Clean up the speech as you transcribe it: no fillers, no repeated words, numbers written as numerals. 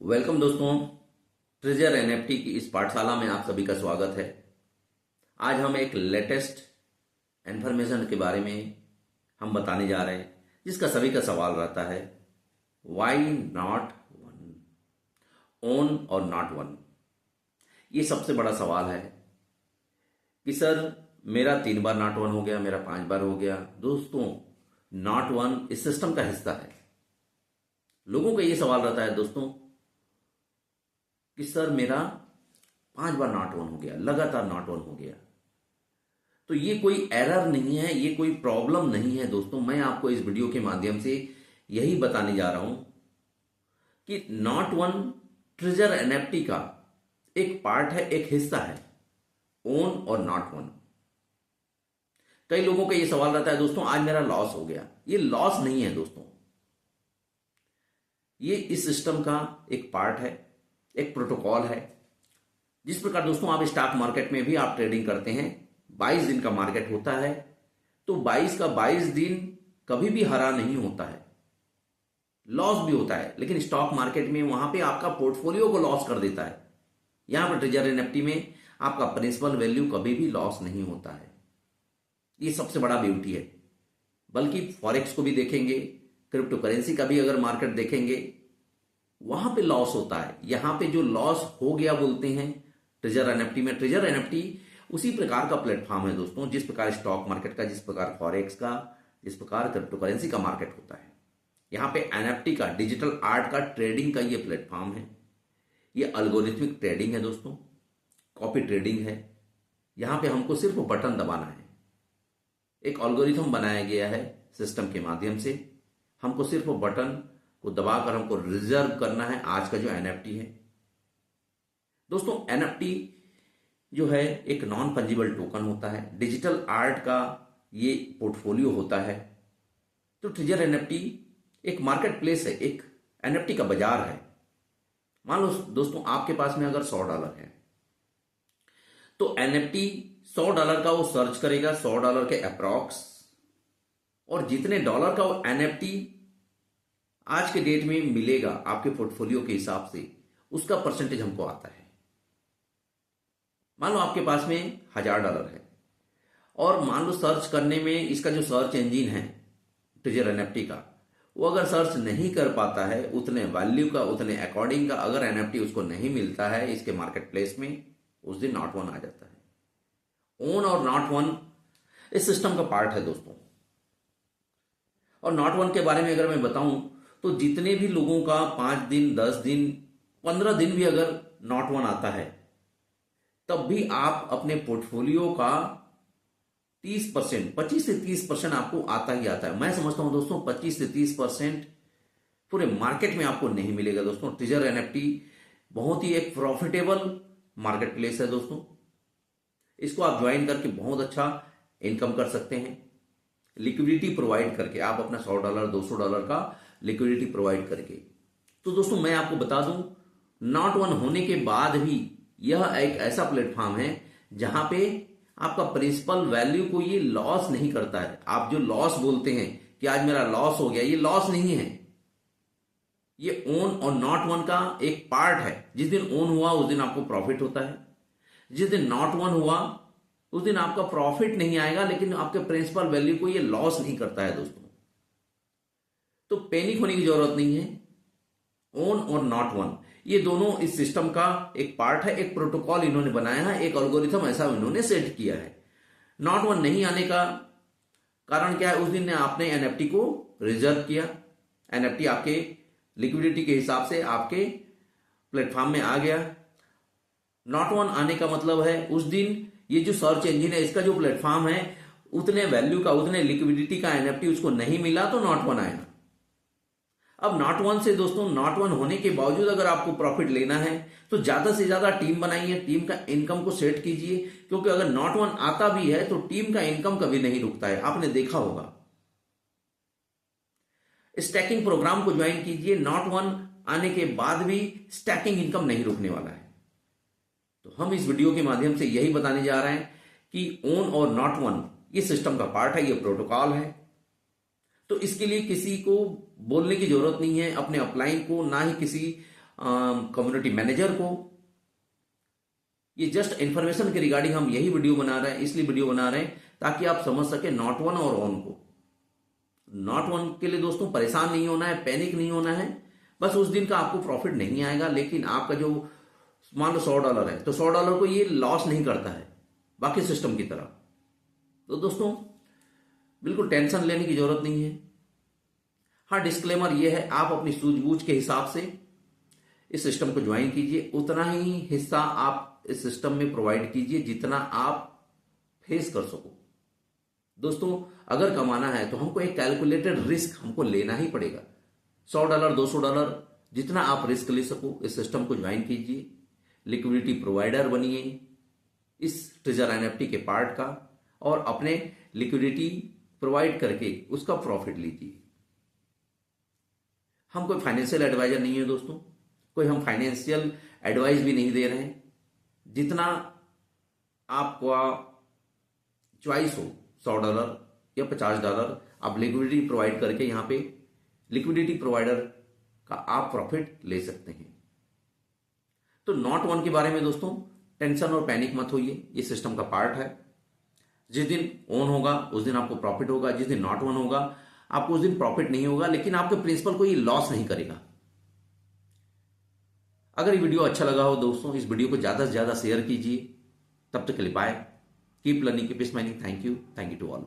Welcome दोस्तों। Treasure NFT की इस पाठशाला में आप सभी का स्वागत है। आज हम एक लेटेस्ट इंफॉर्मेशन के बारे में हम बताने जा रहे हैं, जिसका सभी का सवाल रहता है, वाई नॉट वन, ओन और नॉट वन। ये सबसे बड़ा सवाल है कि सर मेरा 3 बार नॉट वन हो गया, मेरा 5 बार हो गया। दोस्तों, नॉट वन इस सिस्टम का हिस्सा है। लोगों का ये सवाल रहता है दोस्तों कि सर मेरा 5 बार नॉट वन हो गया, लगातार नॉट वन हो गया। तो ये कोई एरर नहीं है, ये कोई प्रॉब्लम नहीं है दोस्तों। मैं आपको इस वीडियो के माध्यम से यही बताने जा रहा हूं कि नॉट वन ट्रेजर एनएफटी का एक पार्ट है, एक हिस्सा है, ओन और नॉट वन। कई लोगों का ये सवाल रहता है दोस्तों, आज मेरा लॉस हो गया। ये लॉस नहीं है दोस्तों, ये इस सिस्टम का एक पार्ट है, एक प्रोटोकॉल है। जिस प्रकार दोस्तों आप स्टॉक मार्केट में भी आप ट्रेडिंग करते हैं, 22 दिन का मार्केट होता है, तो 22 का 22 दिन कभी भी हरा नहीं होता है, लॉस भी होता है। लेकिन स्टॉक मार्केट में वहां पे आपका पोर्टफोलियो को लॉस कर देता है। यहां पर ट्रेजर एनएफटी में आपका प्रिंसिपल वैल्यू कभी भी लॉस नहीं होता है। ये सबसे बड़ा ब्यूटी है। बल्कि फॉरेक्स को भी देखेंगे, क्रिप्टो करेंसी का भी अगर मार्केट देखेंगे, वहां पे लॉस होता है। यहां पे जो लॉस हो गया बोलते हैं ट्रेजर एनएफटी में। ट्रेजर एनएफटी उसी प्रकार का प्लेटफॉर्म है दोस्तों, जिस प्रकार स्टॉक मार्केट का, जिस प्रकार फॉरेक्स का, जिस प्रकार क्रिप्टो करेंसी का मार्केट होता है। यहां पे एनएफटी का, डिजिटल आर्ट का, ट्रेडिंग का ये प्लेटफॉर्म है। ये अल्गोरिथमिक ट्रेडिंग है दोस्तों, कॉपी ट्रेडिंग है। यहां पे हमको सिर्फ बटन दबाना है। एक अल्गोरिथम बनाया गया है सिस्टम के माध्यम से। हमको सिर्फ बटन को दबाकर हमको रिजर्व करना है आज का जो एनएफटी है। दोस्तों, एनएफटी जो है एक नॉन फंजिबल टोकन होता है, डिजिटल आर्ट का ये पोर्टफोलियो होता है। तो ट्रेजर एनएफटी एक मार्केट प्लेस है, एक एनएफटी का बाजार है। मान लो दोस्तों आपके पास में अगर $100 है, तो एनएफटी $100 का वो सर्च करेगा, $100 के अप्रॉक्स, और जितने डॉलर का वो एनएफटी आज के डेट में मिलेगा आपके पोर्टफोलियो के हिसाब से, उसका परसेंटेज हमको आता है। मान लो आपके पास में $1000 है, और मान लो सर्च करने में इसका जो सर्च इंजन है ट्रेजर एनएफटी का, वो अगर सर्च नहीं कर पाता है उतने वैल्यू का, उतने अकॉर्डिंग का, अगर एनएफटी उसको नहीं मिलता है इसके मार्केट प्लेस में, उस दिन नॉट वन आ जाता है। ओन और नॉट वन इस सिस्टम का पार्ट है दोस्तों। और नॉट वन के बारे में अगर मैं बताऊं तो जितने भी लोगों का 5 दिन, 10 दिन, 15 दिन भी अगर नॉट वन आता है, तब भी आप अपने पोर्टफोलियो का 30%, 25 से 30% आपको आता ही आता है। मैं समझता हूं दोस्तों 25 से 30% पूरे मार्केट में आपको नहीं मिलेगा दोस्तों। ट्रेजर एनएफटी बहुत ही एक प्रॉफिटेबल मार्केट प्लेस है दोस्तों। इसको आप ज्वाइन करके बहुत अच्छा इनकम कर सकते हैं, लिक्विडिटी प्रोवाइड करके। आप अपना $100, $200 का लिक्विडिटी प्रोवाइड करके। तो दोस्तों मैं आपको बता दूं, नॉट वन होने के बाद भी यह एक ऐसा प्लेटफॉर्म है जहां पे आपका प्रिंसिपल वैल्यू को ये लॉस नहीं करता है। आप जो लॉस बोलते हैं कि आज मेरा लॉस हो गया, ये लॉस नहीं है। ये ओन और नॉट वन का एक पार्ट है। जिस दिन ओन हुआ उस दिन आपको प्रॉफिट होता है, जिस दिन नॉट वन हुआ उस दिन आपका प्रॉफिट नहीं आएगा, लेकिन आपके प्रिंसिपल वैल्यू को ये लॉस नहीं करता है दोस्तों। तो पैनिक होने की जरूरत नहीं है। ओन और नॉट वन ये दोनों इस सिस्टम का एक पार्ट है, एक प्रोटोकॉल इन्होंने बनाया है, एक एल्गोरिथम ऐसा इन्होंने सेट किया है। नॉट वन नहीं आने का कारण क्या है? उस दिन आपने एनएफटी को रिजर्व किया, एनएफटी आपके लिक्विडिटी के हिसाब से आपके प्लेटफॉर्म में आ गया। नॉट वन आने का मतलब है उस दिन ये जो सर्च इंजन है, इसका जो प्लेटफॉर्म है, उतने वैल्यू का, उतने लिक्विडिटी का एनएफटी उसको नहीं मिला, तो नॉट वन आएगा। अब नॉट वन से दोस्तों, नॉट वन होने के बावजूद अगर आपको प्रॉफिट लेना है तो ज्यादा से ज्यादा टीम बनाइए, टीम का इनकम को सेट कीजिए। क्योंकि अगर नॉट वन आता भी है तो टीम का इनकम कभी नहीं रुकता है, आपने देखा होगा। स्टैकिंग प्रोग्राम को ज्वाइन कीजिए, नॉट वन आने के बाद भी स्टैकिंग इनकम नहीं रुकने वाला है। तो हम इस वीडियो के माध्यम से यही बताने जा रहे हैं कि ओन और नॉट वन ये सिस्टम का पार्ट है, ये प्रोटोकॉल है। तो इसके लिए किसी को बोलने की जरूरत नहीं है, अपने अपलाइन को, ना ही किसी कम्युनिटी मैनेजर को। ये जस्ट इंफॉर्मेशन के रिगार्डिंग हम यही वीडियो बना रहे हैं, इसलिए वीडियो बना रहे हैं ताकि आप समझ सके नॉट वन और ऑन को। नॉट वन के लिए दोस्तों परेशान नहीं होना है, पैनिक नहीं होना है। बस उस दिन का आपको प्रॉफिट नहीं आएगा, लेकिन आपका जो मान लो $100 है तो $100 को ये लॉस नहीं करता है बाकी सिस्टम की तरह। तो दोस्तों बिल्कुल टेंशन लेने की जरूरत नहीं है। हाँ, डिस्क्लेमर ये है, आप अपनी सूझबूझ के हिसाब से इस सिस्टम को ज्वाइन कीजिए, उतना ही हिस्सा आप इस सिस्टम में प्रोवाइड कीजिए जितना आप फेस कर सको। दोस्तों अगर कमाना है तो हमको एक कैलकुलेटेड रिस्क हमको लेना ही पड़ेगा। $100 $200 जितना आप रिस्क ले सको इस सिस्टम को ज्वाइन कीजिए, लिक्विडिटी प्रोवाइडर बनिए इस ट्रेजर एनएफटी के पार्ट का, और अपने लिक्विडिटी प्रोवाइड करके उसका प्रॉफिट लीजिए। हम कोई फाइनेंशियल एडवाइजर नहीं है दोस्तों, कोई हम फाइनेंशियल एडवाइस भी नहीं दे रहे हैं। जितना आपका चॉइस हो, $100 या $50, आप लिक्विडिटी प्रोवाइड करके यहां पे लिक्विडिटी प्रोवाइडर का आप प्रॉफिट ले सकते हैं। तो नॉट वन के बारे में दोस्तों टेंशन और पैनिक मत होइए, ये सिस्टम का पार्ट है। जिस दिन ऑन होगा उस दिन आपको प्रॉफिट होगा, जिस दिन नॉट वन होगा आपको उस दिन प्रॉफिट नहीं होगा, लेकिन आपके प्रिंसिपल को ये लॉस नहीं करेगा। अगर ये वीडियो अच्छा लगा हो दोस्तों, इस वीडियो को ज्यादा से ज्यादा शेयर कीजिए। तब तक के लिए bye, keep learning, keep smiling. Thank you to all.